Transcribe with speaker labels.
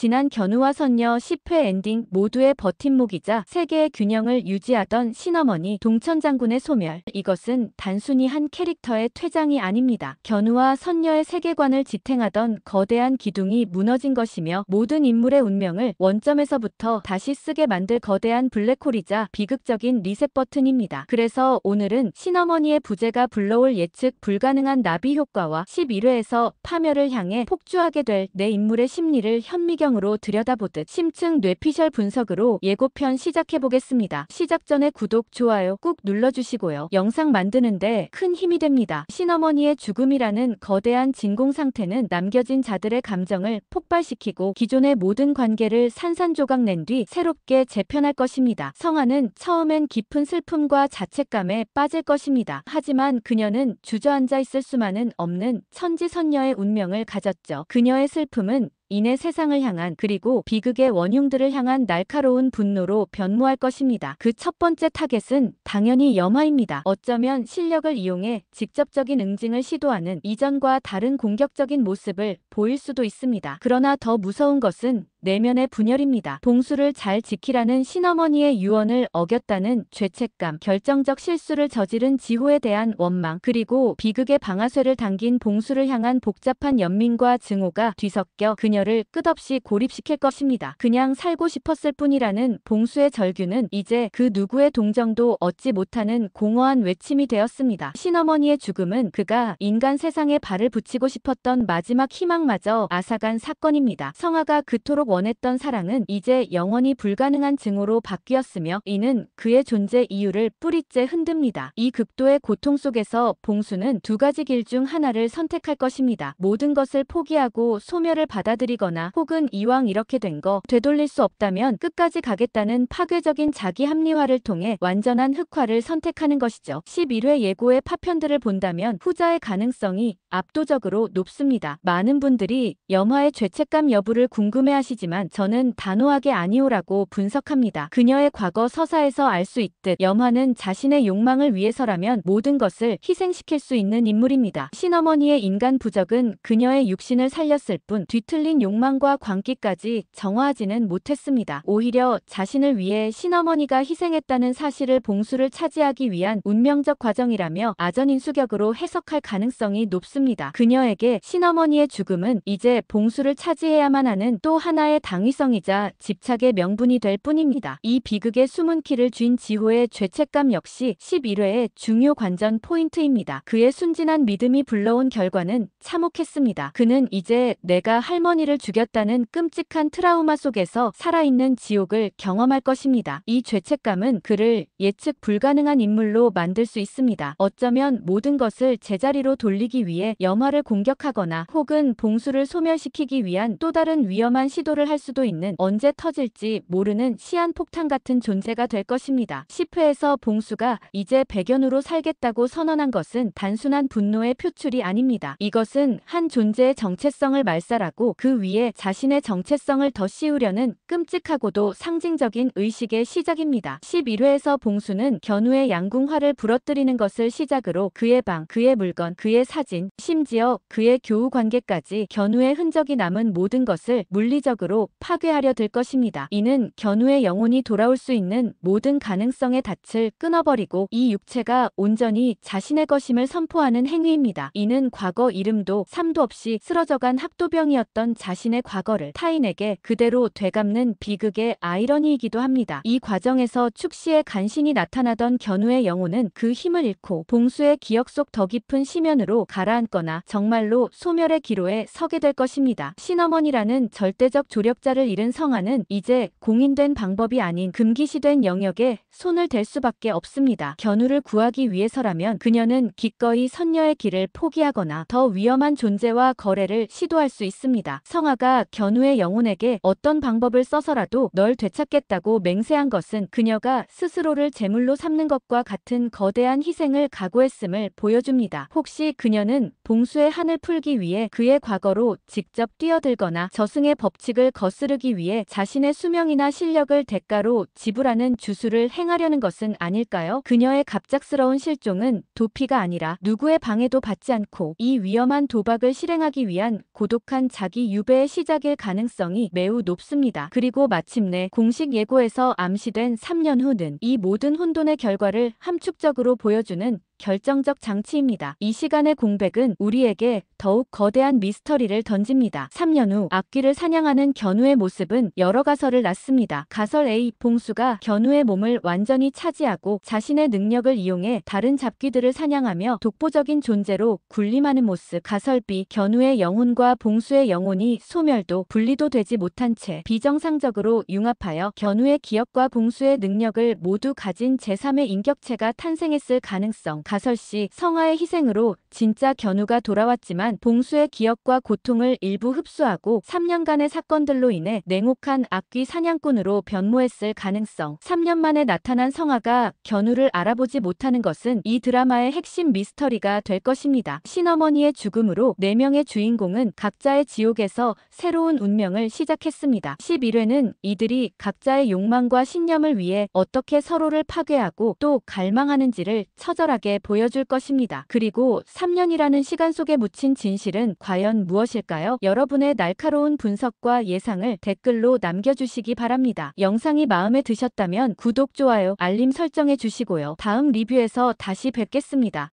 Speaker 1: 지난 견우와 선녀 10회 엔딩 모두의 버팀목이자 세계의 균형을 유지하던 신어머니 동천장군의 소멸. 이것은 단순히 한 캐릭터의 퇴장이 아닙니다. 견우와 선녀의 세계관을 지탱하던 거대한 기둥이 무너진 것이며 모든 인물의 운명을 원점에서부터 다시 쓰게 만들 거대한 블랙홀이자 비극적인 리셋 버튼입니다. 그래서 오늘은 신어머니의 부재가 불러올 예측 불가능한 나비 효과와 11회에서 파멸을 향해 폭주하게 될 내 인물의 심리를 현미경으로 들여다보듯 심층 뇌피셜 분석으로 예고편 시작해보겠습니다. 시작 전에 구독, 좋아요 꾹 눌러주시고요. 영상 만드는데 큰 힘이 됩니다. 신어머니의 죽음이라는 거대한 진공 상태는 남겨진 자들의 감정을 폭발시키고 기존의 모든 관계를 산산조각 낸 뒤 새롭게 재편할 것입니다. 성아는 처음엔 깊은 슬픔과 자책감에 빠질 것입니다. 하지만 그녀는 주저앉아 있을 수만은 없는 천지선녀의 운명을 가졌죠. 그녀의 슬픔은 이내 세상을 향한 그리고 비극의 원흉들을 향한 날카로운 분노로 변모할 것입니다. 그 첫 번째 타겟은 당연히 염화입니다. 어쩌면 실력을 이용해 직접적인 응징을 시도하는 이전과 다른 공격적인 모습을 보일 수도 있습니다. 그러나 더 무서운 것은 내면의 분열입니다. 봉수를 잘 지키라는 신어머니의 유언을 어겼다는 죄책감, 결정적 실수를 저지른 지호에 대한 원망, 그리고 비극의 방아쇠를 당긴 봉수를 향한 복잡한 연민과 증오가 뒤섞여 그녀를 끝없이 고립시킬 것입니다. 그냥 살고 싶었을 뿐이라는 봉수의 절규는 이제 그 누구의 동정도 얻지 못하는 공허한 외침이 되었습니다. 신어머니의 죽음은 그가 인간 세상에 발을 붙이고 싶었던 마지막 희망마저 앗아간 사건입니다. 성아가 그토록 원했던 사랑은 이제 영원히 불가능한 증오로 바뀌었으며 이는 그의 존재 이유를 뿌리째 흔듭니다. 이 극도의 고통 속에서 봉수는 두 가지 길 중 하나를 선택할 것입니다. 모든 것을 포기하고 소멸을 받아들이거나 혹은 이왕 이렇게 된 거 되돌릴 수 없다면 끝까지 가겠다는 파괴적인 자기 합리화를 통해 완전한 흑화를 선택하는 것이죠. 11회 예고의 파편들을 본다면 후자의 가능성이 압도적으로 높습니다. 많은 분들이 염화의 죄책감 여부를 궁금해하시지만 저는 단호하게 아니오라고 분석합니다. 그녀의 과거 서사에서 알 수 있듯 염화는 자신의 욕망을 위해서라면 모든 것을 희생시킬 수 있는 인물입니다. 신어머니의 인간 부적은 그녀의 육신을 살렸을 뿐 뒤틀린 욕망과 광기까지 정화하지는 못했습니다. 오히려 자신을 위해 신어머니가 희생했다는 사실을 봉수를 차지하기 위한 운명적 과정이라며 아전인수격으로 해석할 가능성이 높습니다. 그녀에게 신어머니의 죽음은 이제 봉수를 차지해야만 하는 또 하나의 당위성이자 집착의 명분이 될 뿐입니다. 이 비극의 숨은 키를 쥔 지호의 죄책감 역시 11회의 중요 관전 포인트입니다. 그의 순진한 믿음이 불러온 결과는 참혹했습니다. 그는 이제 내가 할머니를 죽였다는 끔찍한 트라우마 속에서 살아있는 지옥을 경험할 것입니다. 이 죄책감은 그를 예측 불가능한 인물로 만들 수 있습니다. 어쩌면 모든 것을 제자리로 돌리기 위해 염화를 공격하거나 혹은 봉수를 소멸시키기 위한 또 다른 위험한 시도를 할 수도 있는 언제 터질지 모르는 시한폭탄 같은 존재가 될 것입니다. 10회에서 봉수가 이제 백연으로 살겠다고 선언한 것은 단순한 분노의 표출이 아닙니다. 이것은 한 존재의 정체성을 말살하고 그 위에 자신의 정체성을 더 씌우려는 끔찍하고도 상징적인 의식의 시작입니다. 11회에서 봉수는 견우의 양궁화를 부러뜨리는 것을 시작으로 그의 방, 그의 물건, 그의 사진, 심지어 그의 교우 관계까지 견우의 흔적이 남은 모든 것을 물리적으로 파괴하려 들 것입니다. 이는 견우의 영혼이 돌아올 수 있는 모든 가능성의 닻을 끊어버리고 이 육체가 온전히 자신의 것임을 선포하는 행위입니다. 이는 과거 이름도 삶도 없이 쓰러져간 학도병이었던 자신의 과거를 타인에게 그대로 되갚는 비극의 아이러니이기도 합니다. 이 과정에서 축시의 간신히 나타나던 견우의 영혼은 그 힘을 잃고 봉수의 기억 속 더 깊은 심연으로 가라앉거나 정말로 소멸의 기로에 서게 될 것입니다. 신어머니라는 절대적 조력자를 잃은 성아는 이제 공인된 방법이 아닌 금기시된 영역에 손을 댈 수밖에 없습니다. 견우를 구하기 위해서라면 그녀는 기꺼이 선녀의 길을 포기하거나 더 위험한 존재와 거래를 시도할 수 있습니다. 성아가 견우의 영혼에게 어떤 방법을 써서라도 널 되찾겠다고 맹세한 것은 그녀가 스스로를 제물로 삼는 것과 같은 거대한 희생을 각오했음을 보여줍니다. 혹시 그녀는 봉수의 한을 풀기 위해 그의 과거 과거로 직접 뛰어들거나 저승의 법칙을 거스르기 위해 자신의 수명이나 실력을 대가로 지불하는 주술을 행하려는 것은 아닐까요? 그녀의 갑작스러운 실종은 도피가 아니라 누구의 방해도 받지 않고 이 위험한 도박을 실행하기 위한 고독한 자기 유배의 시작일 가능성이 매우 높습니다. 그리고 마침내 공식 예고에서 암시된 3년 후는 이 모든 혼돈의 결과를 함축적으로 보여주는 결정적 장치입니다. 이 시간의 공백은 우리에게 더욱 거대한 미스터리를 던집니다. 3년 후 악귀를 사냥하는 견우의 모습은 여러 가설을 낳습니다. 가설 A. 봉수가 견우의 몸을 완전히 차지하고 자신의 능력을 이용해 다른 잡귀들을 사냥하며 독보적인 존재로 군림하는 모습. 가설 B. 견우의 영혼과 봉수의 영혼이 소멸도 분리도 되지 못한 채 비정상적으로 융합하여 견우의 기억과 봉수의 능력을 모두 가진 제3의 인격체가 탄생했을 가능성. 가설 C. 성화의 희생으로 진짜 견우가 돌아왔지만 봉수의 기억과 고통을 일부 흡수하고 3년간의 사건들로 인해 냉혹한 악귀 사냥꾼으로 변모했을 가능성. 3년 만에 나타난 성화가 견우를 알아보지 못하는 것은 이 드라마의 핵심 미스터리가 될 것입니다. 신어머니의 죽음으로 4명의 주인공은 각자의 지옥에서 새로운 운명을 시작했습니다. 11회는 이들이 각자의 욕망과 신념을 위해 어떻게 서로를 파괴하고 또 갈망하는지를 처절하게 보여줄 것입니다. 그리고 3년이라는 시간 속에 묻힌 진실은 과연 무엇일까요? 여러분의 날카로운 분석과 예상을 댓글로 남겨주시기 바랍니다. 영상이 마음에 드셨다면 구독, 좋아요, 알림 설정해 주시고요. 다음 리뷰에서 다시 뵙겠습니다.